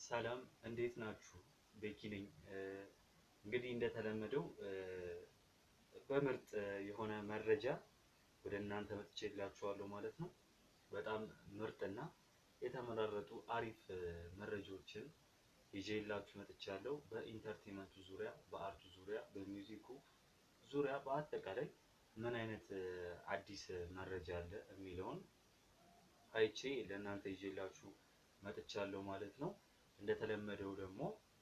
ሰላም እንዴት ናችሁ? ቤኪ ነኝ። እንግዲህ እንደተለመደው በምርጥ የሆነ መረጃ ወደ እናንተ መጥቼላችኋለሁ ማለት ነው። በጣም ምርጥና የተመራረጡ አሪፍ መረጃዎችን ይዤላችሁ መጥቻለሁ። በኢንተርቴንመንቱ ዙሪያ፣ በአርቱ ዙሪያ፣ በሚውዚኩ ዙሪያ በአጠቃላይ ምን አይነት አዲስ መረጃ አለ የሚለውን አይቼ ለእናንተ ይዤላችሁ መጥቻለሁ ማለት ነው። እንደተለመደው ደግሞ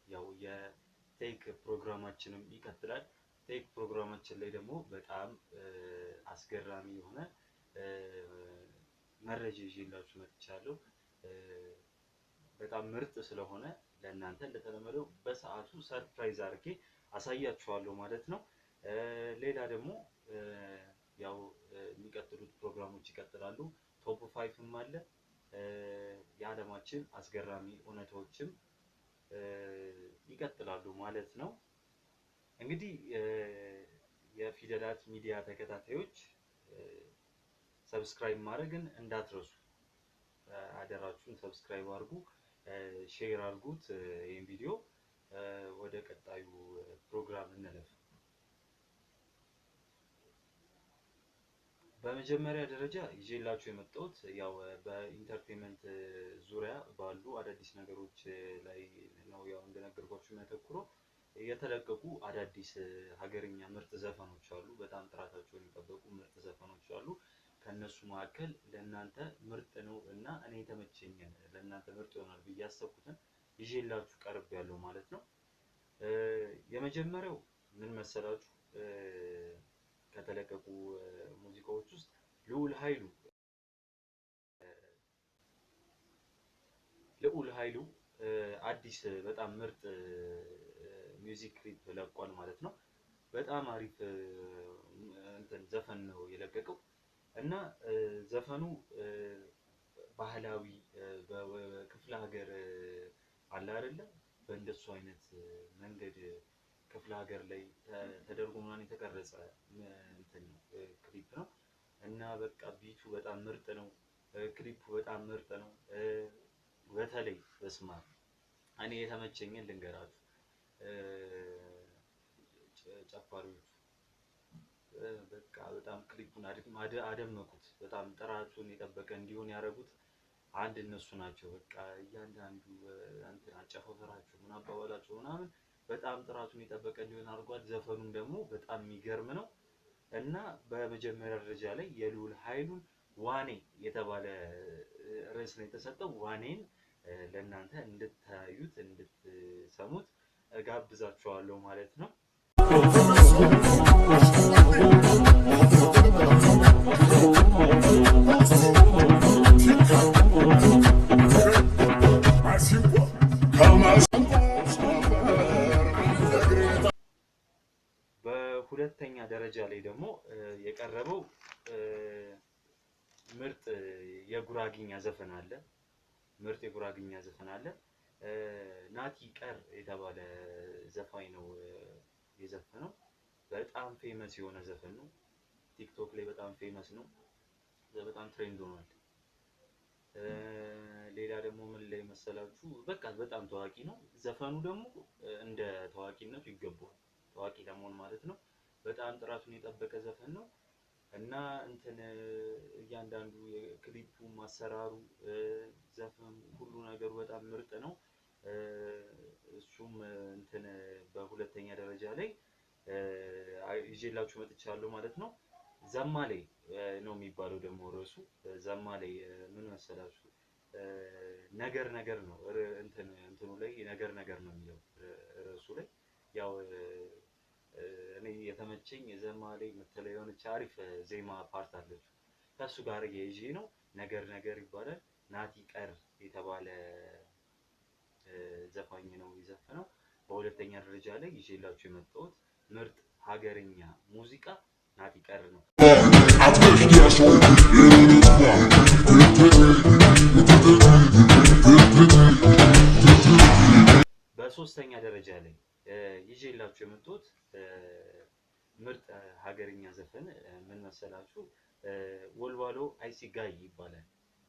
ያው የቴክ ፕሮግራማችንም ይቀጥላል። ቴክ ፕሮግራማችን ላይ ደግሞ በጣም አስገራሚ የሆነ መረጃ ይዤላችሁ መጥቻለሁ። በጣም ምርጥ ስለሆነ ለእናንተ እንደተለመደው በሰዓቱ ሰርፕራይዝ አድርጌ አሳያችኋለሁ ማለት ነው። ሌላ ደግሞ ያው የሚቀጥሉት ፕሮግራሞች ይቀጥላሉ። ቶፕ 5ም አለ። የዓለማችን አስገራሚ እውነታዎችም ይቀጥላሉ ማለት ነው። እንግዲህ የፊደላት ሚዲያ ተከታታዮች ሰብስክራይብ ማድረግን እንዳትረሱ፣ አደራችሁን ሰብስክራይብ አድርጉ፣ ሼር አድርጉት ይህን ቪዲዮ። ወደ ቀጣዩ ፕሮግራም እንለፍ። በመጀመሪያ ደረጃ ይዤላችሁ የመጣሁት ያው በኢንተርቴንመንት ዙሪያ ባሉ አዳዲስ ነገሮች ላይ ነው። ያው እንደነገርኳችሁ የሚያተኩረው የተለቀቁ አዳዲስ ሀገርኛ ምርጥ ዘፈኖች አሉ። በጣም ጥራታቸውን የጠበቁ ምርጥ ዘፈኖች አሉ። ከነሱ መካከል ለእናንተ ምርጥ ነው እና እኔ የተመቸኝን ለእናንተ ምርጥ ይሆናል ብዬ ያሰብኩትን ይዤላችሁ ቀርብ ያለው ማለት ነው። የመጀመሪያው ምን መሰላችሁ? ከተለቀቁ ሙዚቃዎች ውስጥ ልዑል ኃይሉ አዲስ በጣም ምርጥ ሚውዚክ ክሊፕ ለቋል ማለት ነው። በጣም አሪፍ እንትን ዘፈን ነው የለቀቀው እና ዘፈኑ ባህላዊ በክፍለ ሀገር አለ አይደለ? በእንደሱ አይነት መንገድ ክፍለ ሀገር ላይ ተደርጎ ምናምን የተቀረጸ እንትን ክሊፕ ነው እና በቃ ቢቱ በጣም ምርጥ ነው። ክሊፑ በጣም ምርጥ ነው። በተለይ በስማ እኔ የተመቸኝን ልንገራችሁ። ጨፋሪዎቹ በቃ በጣም ክሊፑን አደመቁት። በጣም ጥራቱን የጠበቀ እንዲሆን ያደረጉት አንድ እነሱ ናቸው። በቃ እያንዳንዱ እንትን አጨፋፈራቸው ምን አባባላቸው ምናምን በጣም ጥራቱን የጠበቀ እንዲሆን አድርጓል። ዘፈኑም ደግሞ በጣም የሚገርም ነው እና በመጀመሪያ ደረጃ ላይ የልዑል ኃይሉን ዋኔ የተባለ ርዕስ ነው የተሰጠው። ዋኔን ለእናንተ እንድታዩት እንድትሰሙት እጋብዛችኋለሁ ማለት ነው። በሁለተኛ ደረጃ ላይ ደግሞ የቀረበው ምርጥ የጉራግኛ ዘፈን አለ። ምርጥ የጉራግኛ ዘፈን አለ። ናቲ ቀር የተባለ ዘፋኝ ነው የዘፈነው። በጣም ፌመስ የሆነ ዘፈን ነው። ቲክቶክ ላይ በጣም ፌመስ ነው። በጣም ትሬንድ ሆኗል። ሌላ ደግሞ ምን ላይ መሰላችሁ? በቃ በጣም ታዋቂ ነው። ዘፈኑ ደግሞ እንደ ታዋቂነቱ ይገባዋል፣ ታዋቂ ለመሆን ማለት ነው። በጣም ጥራቱን የጠበቀ ዘፈን ነው እና እንትን እያንዳንዱ የክሊፑ ማሰራሩ ዘፈኑ ሁሉ ነገሩ በጣም ምርጥ ነው። እሱም እንትን በሁለተኛ ደረጃ ላይ ይዤላችሁ መጥቻለሁ ማለት ነው። ዘማሌ ነው የሚባለው ደግሞ ርዕሱ። ዘማሌ ምን መሰላችሁ? ነገር ነው እንትኑ ላይ ነገር ነው የሚለው ርዕሱ ላይ። ያው እኔ የተመቸኝ ዘማሌ የምትለው የሆነች አሪፍ ዜማ ፓርት አለች። ከሱ ጋር የይዤ ነው። ነገር ይባላል። ናቲ ቀር የተባለ ዘፋኝ ነው የዘፈነው። በሁለተኛ ደረጃ ላይ ይዤላችሁ የመጣሁት ምርጥ ሀገርኛ ሙዚቃ ናቲ ቀር ነው። በሶስተኛ ደረጃ ላይ ይዤላችሁ የመጣሁት ምርጥ ሀገርኛ ዘፈን ምን መሰላችሁ? ወልዋሎ አይሲጋይ ይባላል።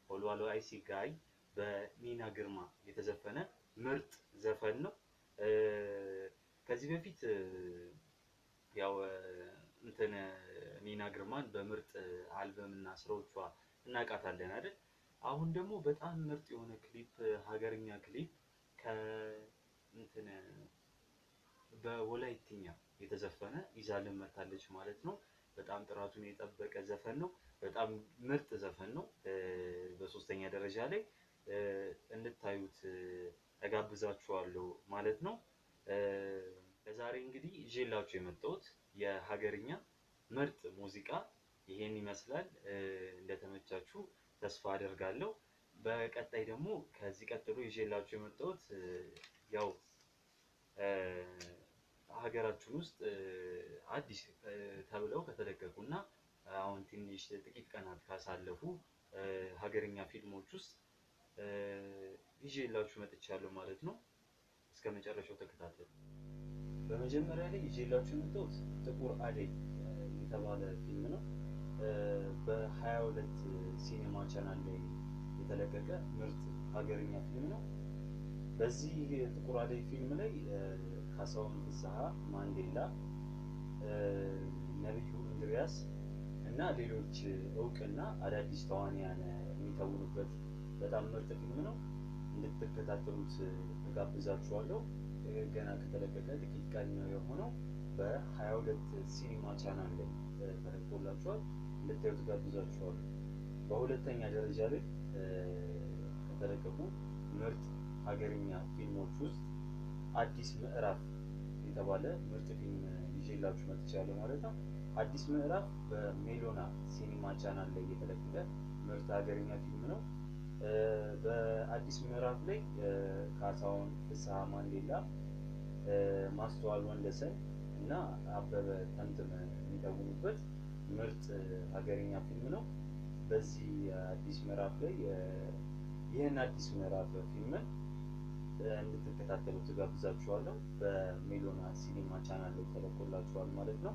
ወልዋሎ አይሲጋይ በኒና ግርማ የተዘፈነ ምርጥ ዘፈን ነው። ከዚህ በፊት ያው እንትን ኒና ግርማን በምርጥ አልበም እና ስራዎቿ እናውቃታለን አይደል? አሁን ደግሞ በጣም ምርጥ የሆነ ክሊፕ ሀገርኛ ክሊፕ እንትን በወላይትኛ የተዘፈነ ይዛልን መታለች ማለት ነው። በጣም ጥራቱን የጠበቀ ዘፈን ነው። በጣም ምርጥ ዘፈን ነው። በሶስተኛ ደረጃ ላይ እንድታዩት እጋብዛችኋለሁ ማለት ነው። ለዛሬ እንግዲህ ይዤላችሁ የመጣሁት የሀገርኛ ምርጥ ሙዚቃ ይሄን ይመስላል። እንደተመቻችሁ ተስፋ አደርጋለሁ። በቀጣይ ደግሞ ከዚህ ቀጥሎ ይዤላችሁ የመጣሁት ያው ሀገራችን ውስጥ አዲስ ተብለው ከተለቀቁና አሁን ትንሽ ጥቂት ቀናት ካሳለፉ ሀገርኛ ፊልሞች ውስጥ ይዤላችሁ መጥቻለሁ ማለት ነው። እስከመጨረሻው ተከታተሉ። በመጀመሪያ ላይ ይዤላችሁ የመጣሁት ጥቁር አደይ የተባለ ፊልም ነው። በ22 ሲኒማ ቻናል ላይ የተለቀቀ ምርጥ ሀገርኛ ፊልም ነው። በዚህ ጥቁር አደይ ፊልም ላይ ካሳሁን ፍስሃ፣ ማንዴላ፣ ነብዩ እንድሪያስ እና ሌሎች እውቅና አዳዲስ ተዋንያን የሚተውኑበት በጣም ምርጥ ፊልም ነው። እንድትከታተሉት እጋብዛችኋለሁ። ገና ከተለቀቀ ጥቂት ቀን ነው የሆነው። በ22 ሲኒማ ቻናል ላይ ተለቆላችኋል። እንድታዩት እጋብዛችኋለሁ። በሁለተኛ ደረጃ ላይ ከተለቀቁ ምርጥ ሀገርኛ ፊልሞች ውስጥ አዲስ ምዕራፍ የተባለ ምርጥ ፊልም ይዤላችሁ መጥቻለሁ ማለት ነው። አዲስ ምዕራፍ በሜሎና ሲኒማ ቻናል ላይ የተለቀቀ ምርጥ ሀገርኛ ፊልም ነው። በአዲስ ምዕራፍ ላይ ካሳሁን ፍስሃ፣ ማንዴላ፣ ማስተዋል ወንደሰን እና አበበ ተምትም የሚተውኑበት ምርጥ ሀገርኛ ፊልም ነው። በዚህ አዲስ ምዕራፍ ላይ ይህን አዲስ ምዕራፍ ፊልምን እንድትከታተሉት እጋብዛችኋለሁ። በሜሎና ሲኒማ ቻናል ላይ ተለቆላችኋል ማለት ነው።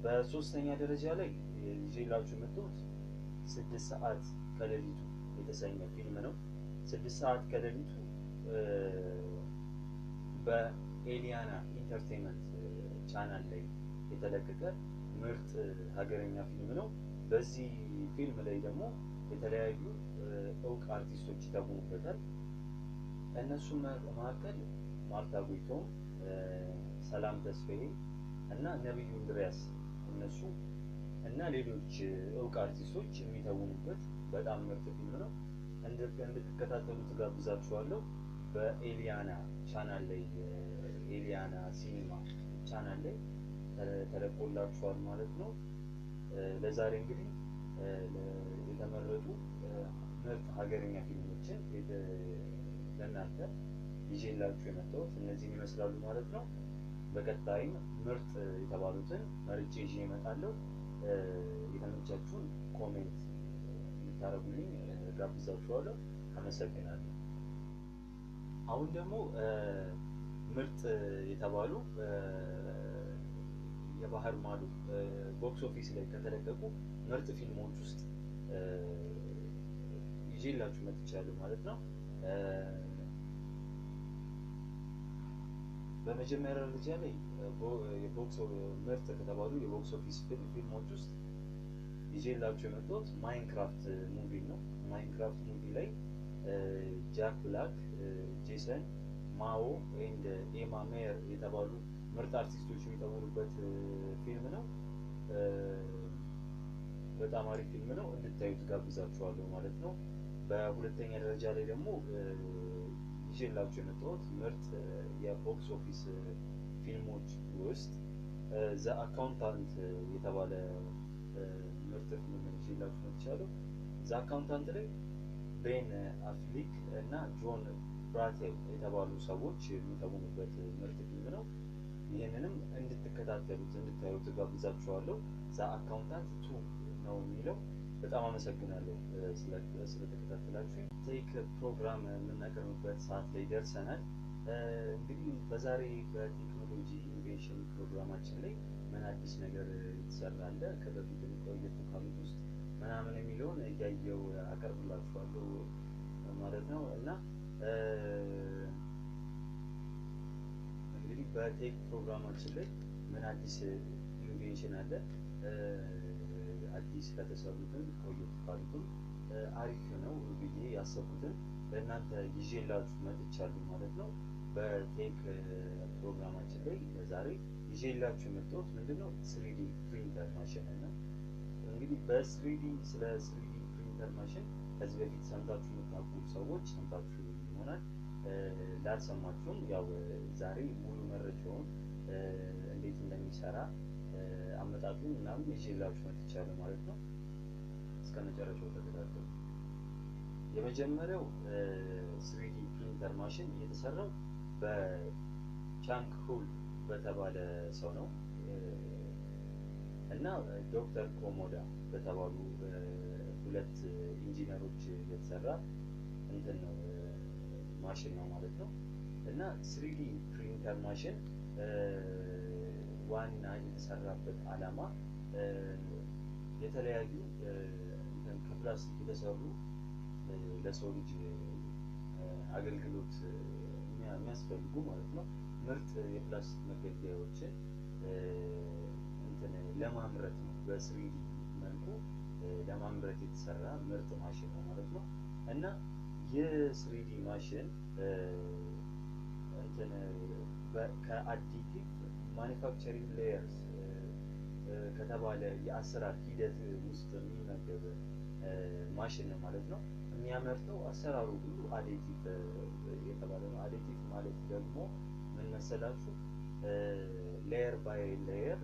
በሶስተኛ ደረጃ ላይ ይዤላችሁ የመጣሁት 6 ሰዓት ከሌሊቱ የተሰኘ ፊልም ነው። 6 ሰዓት ከሌሊቱ በኤሊያና ኢንተርቴይንመንት ቻናል ላይ የተለቀቀ ምርጥ ሀገርኛ ፊልም ነው። በዚህ ፊልም ላይ ደግሞ የተለያዩ እውቅ አርቲስቶች ይተውኑበታል። ከእነሱም መካከል ማርታ ጉይቶም፣ ሰላም ተስፋዬ እና ነብዩ እንድሪያስ እነሱ እና ሌሎች እውቅ አርቲስቶች የሚተውኑበት በጣም ምርጥ ፊልም ነው። እንድትከታተሉት ጋብዛችኋለሁ። በኤሊያና ቻናል ላይ ኤሊያና ሲኒማ ቻናል ላይ ተለቆላችኋል ማለት ነው። ለዛሬ እንግዲህ የተመረጡ ምርጥ ሀገርኛ ፊልሞችን ለእናንተ ይዤላችሁ የመጣሁት እነዚህን ይመስላሉ ማለት ነው። በቀጣይም ምርጥ የተባሉትን መርጬ ይዤ እመጣለሁ። የተመቻችሁን ኮሜንት እንድታደርጉልኝ ጋብዛችኋለሁ። አመሰግናለሁ። አሁን ደግሞ ምርጥ የተባሉ የባህር ማዶ ቦክስ ኦፊስ ላይ ከተለቀቁ ምርጥ ፊልሞች ውስጥ ይዤላችሁ መጥቻለሁ ማለት ነው። በመጀመሪያ ደረጃ ላይ ምርጥ ከተባሉ የቦክስ ኦፊስ ፊልሞች ውስጥ ይዤላችሁ የመጣሁት ማይንክራፍት ሙቪ ነው። ማይንክራፍት ሙቪ ላይ ጃክ ብላክ፣ ጄሰን ማኦ ኤንድ ኤማ ሜየር የተባሉ ምርጥ አርቲስቶች የሚተውኑበት ፊልም ነው። በጣም አሪፍ ፊልም ነው። እንድታዩት ጋብዛችኋለሁ ማለት ነው። በሁለተኛ ደረጃ ላይ ደግሞ ይዤላችሁ የመጣሁት ምርጥ የቦክስ ኦፊስ ፊልሞች ውስጥ ዘ አካውንታንት የተባለ ምርጥ ፊልም ይዤላችሁ መጥቻለሁ። ዘ አካውንታንት ላይ ቤን አፍሊክ እና ጆን ብራቴል የተባሉ ሰዎች የሚተውኑበት ምርጥ ፊልም ነው። ይህንንም እንድትከታተሉት እንድታዩት ጋብዛችኋለሁ። ዘ አካውንታንት 2 ነው የሚለው። በጣም አመሰግናለሁ ስለተከታተላችሁ። ቴክ ፕሮግራም የምናቀርብበት ሰዓት ላይ ደርሰናል። እንግዲህ በዛሬ በቴክኖሎጂ ኢንቬንሽን ፕሮግራማችን ላይ ምን አዲስ ነገር የተሰራለ ከበፊት ቆየቱ ካሉት ውስጥ ምናምን የሚለውን እያየው አቀርብላችኋለሁ ማለት ነው። እና በቴክ ፕሮግራማችን ላይ ምን አዲስ ኢኖቬሽን አለ? አዲስ ከተሰሩትም ቆየት ካሉትም አሪፍ ነው ብዬ ያሰብኩትን ለእናንተ ይዤላችሁ መጥቻለሁ ማለት ነው። በቴክ ፕሮግራማችን ላይ ዛሬ ይዤላችሁ የመጣሁት ምንድነው? ስሪዲ ፕሪንተር ማሽን ነው። እንግዲህ ስለ ስሪዲ ፕሪንተር ማሽን ከዚህ በፊት ሰምታችሁ የምታውቁ ሰዎች ሰምታችሁ ይሆናል። ላልሰማችሁም ያው ዛሬ ሙሉ መረጃውን እንዴት እንደሚሰራ አመጣጡን ምናምን ይዤላችሁ መጥቻለሁ ማለት ነው። እስከ መጨረሻው ተከታተሉ። የመጀመሪያው ስሪዲ ፕሪንተር ማሽን የተሰራው በቻንግ ሁል በተባለ ሰው ነው እና ዶክተር ኮሞዳ በተባሉ ሁለት ኢንጂነሮች የተሰራ እንትን ነው ማሽን ነው ማለት ነው። እና ስሪዲ ፕሪንተር ማሽን ዋና የተሰራበት ዓላማ የተለያዩ ከፕላስቲክ የተሰሩ ለሰው ልጅ አገልግሎት የሚያስፈልጉ ማለት ነው ምርጥ የፕላስቲክ መገልገያዎችን እንትን ለማምረት ነው። በስሪዲ መልኩ ለማምረት የተሰራ ምርጥ ማሽን ነው ማለት ነው። እና የስሪዲ ማሽን እንትን ከአዲቲቭ ማኒፋክቸሪንግ ሌየርስ ከተባለ የአሰራር ሂደት ውስጥ የሚመደብ ማሽን ነው ማለት ነው። የሚያመርተው አሰራሩ ሁሉ አዲቲቭ የተባለ ነው። አዲቲቭ ማለት ደግሞ ምን መሰላችሁ? ሌየር ባይ ሌየር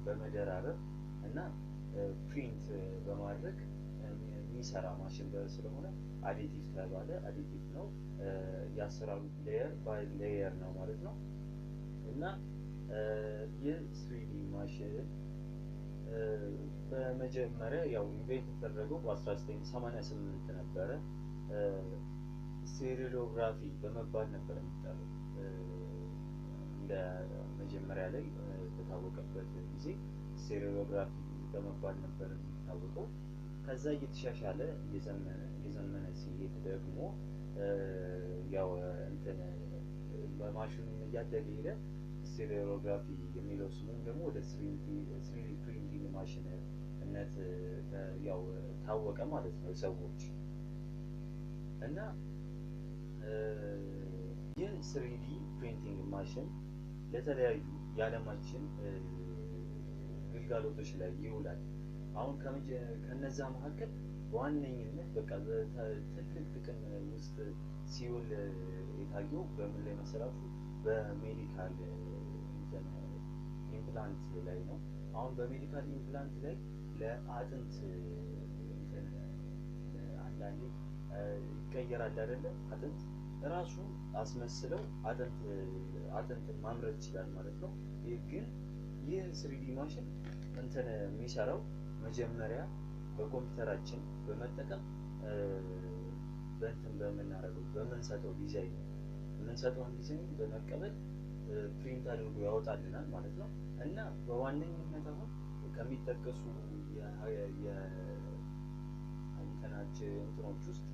በመደራረብ እና ፕሪንት በማድረግ የሚሰራ ማሽን ስለሆነ አዲቲቭ ተባለ። አዲቲቭ ነው። የአሰራሩ ሌየር ባይ ሌየር ነው ማለት ነው። እና የስሪዲ ማሽን በመጀመሪያ ያው ኢንቬንት የተደረገው በ1988 ነበረ። ስቴሪዮግራፊ በመባል ነበር የሚጠራው። እንደ መጀመሪያ ላይ በታወቀበት ጊዜ ስቴሪዮግራፊ በመባል ነበር የሚታወቀው። ከዛ እየተሻሻለ እየዘመነ ሲሄድ ደግሞ ያው እንትን በማሽኑ እያደገ ሄደ። ስቴሪዮግራፊ የሚለው ስሙም ደግሞ ወደ ስሪዲ ፕሪንቲንግ ማሽንነት ያው ታወቀ ማለት ነው ሰዎች። እና ይህ ስሪዲ ፕሪንቲንግ ማሽን ለተለያዩ የዓለማችን ግልጋሎቶች ላይ ይውላል። አሁን ከነዛ መካከል በዋነኝነት በቃ ትልቅ ጥቅም ውስጥ ሲውል የታየው በምን ላይ መሰላችሁ? በሜዲካል ኢምፕላንት ላይ ነው። አሁን በሜዲካል ኢምፕላንት ላይ ለአጥንት አንዳንዴ ይቀየራል አይደለ? አጥንት ራሱ አስመስለው አጥንትን ማምረት ይችላል ማለት ነው። ይህ ስሪዲ ማሽን እንትን የሚሰራው መጀመሪያ በኮምፒውተራችን በመጠቀም በምናደርገው በምንሰጠው ዲዛይን የምንሰጠውን ዲዛይን በመቀበል ፕሪንት አድርጎ ያወጣልናል ማለት ነው። እና በዋነኝነት አሁን ከሚጠቀሱ እንትኖች ውስጥ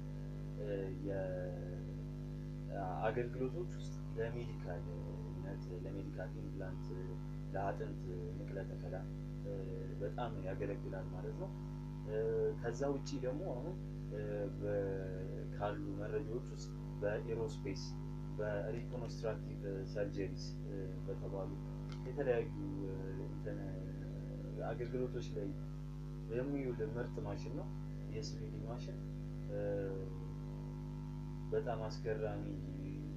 የአገልግሎቶች ውስጥ ለሜዲካል ኢምፕላንት ለአጥንት ንቅለ ተከላ በጣም ያገለግላል ማለት ነው። ከዛ ውጪ ደግሞ አሁን ካሉ መረጃዎች ውስጥ በኤሮስፔስ በሪኮንስትራክቲቭ ሰርጀሪስ በተባሉ የተለያዩ አገልግሎቶች ላይ የሚውል ምርጥ ማሽን ነው። የስሪዲ ማሽን በጣም አስገራሚ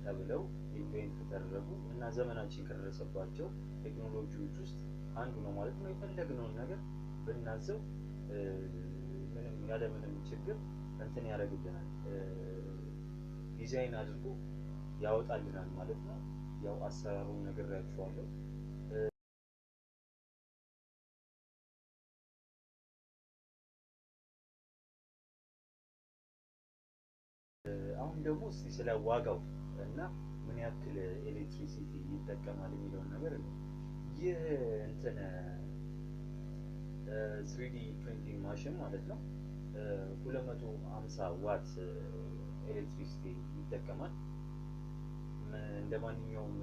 ተብለው ኢንቬንት ከተደረጉ እና ዘመናችን ከደረሰባቸው ቴክኖሎጂዎች ውስጥ አንዱ ነው ማለት ነው። የፈለግነውን ነገር ብናዘው ያለምንም ችግር እንትን ያደርግልናል፣ ዲዛይን አድርጎ ያወጣልናል ማለት ነው። ያው አሰራሩን ነግሬያችኋለሁ። አሁን ደግሞ እስቲ ስለ ዋጋው እና ምን ያክል ኤሌክትሪሲቲ ይጠቀማል የሚለውን ነገር ይህ እንትን ስሪዲ ፕሪንቲንግ ማሽን ማለት ነው 250 ዋት ኤሌክትሪሲቲ ይጠቀማል። እንደማንኛውም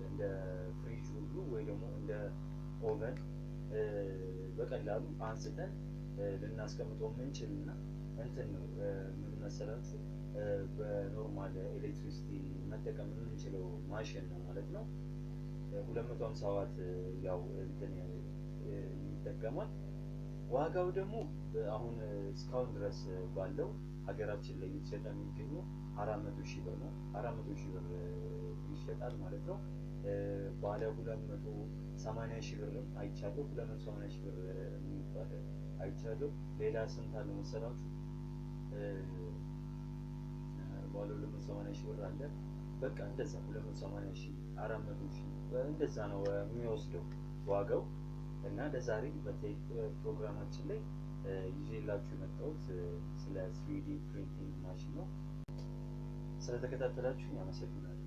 እንደ ፍሪጅ ሁሉ ወይ ደግሞ እንደ ኦቨን በቀላሉ አንስተን ልናስቀምጠው የምንችልና እንትን ነው ምን መሰላችሁ በኖርማል ኤሌክትሪሲቲ መጠቀም የምንችለው ማሽን ነው ማለት ነው። 250 ዋት ያው እንትን ይጠቀማል። ዋጋው ደግሞ አሁን እስካሁን ድረስ ባለው ሀገራችን ላይ እየተሸጠ የሚገኘው 400,000 ብር ነው። 400,000 ብር ይሸጣል ማለት ነው። ባለ 280,000 ብርም አይቻለሁ። 280,000 ብር የሚባል አይቻለሁ። ሌላ ስንት አለ መሰላችሁ? ባለ 280,000 ብር አለ። በቃ እንደዛ 280,000 400,000 እንደዛ ነው የሚወስደው ዋጋው። እና ለዛሬ በቴክ ፕሮግራማችን ላይ ይዤላችሁ የመጣሁት ስለ 3D ፕሪንቲንግ ማሽን ነው። ስለተከታተላችሁኝ አመሰግናለሁ።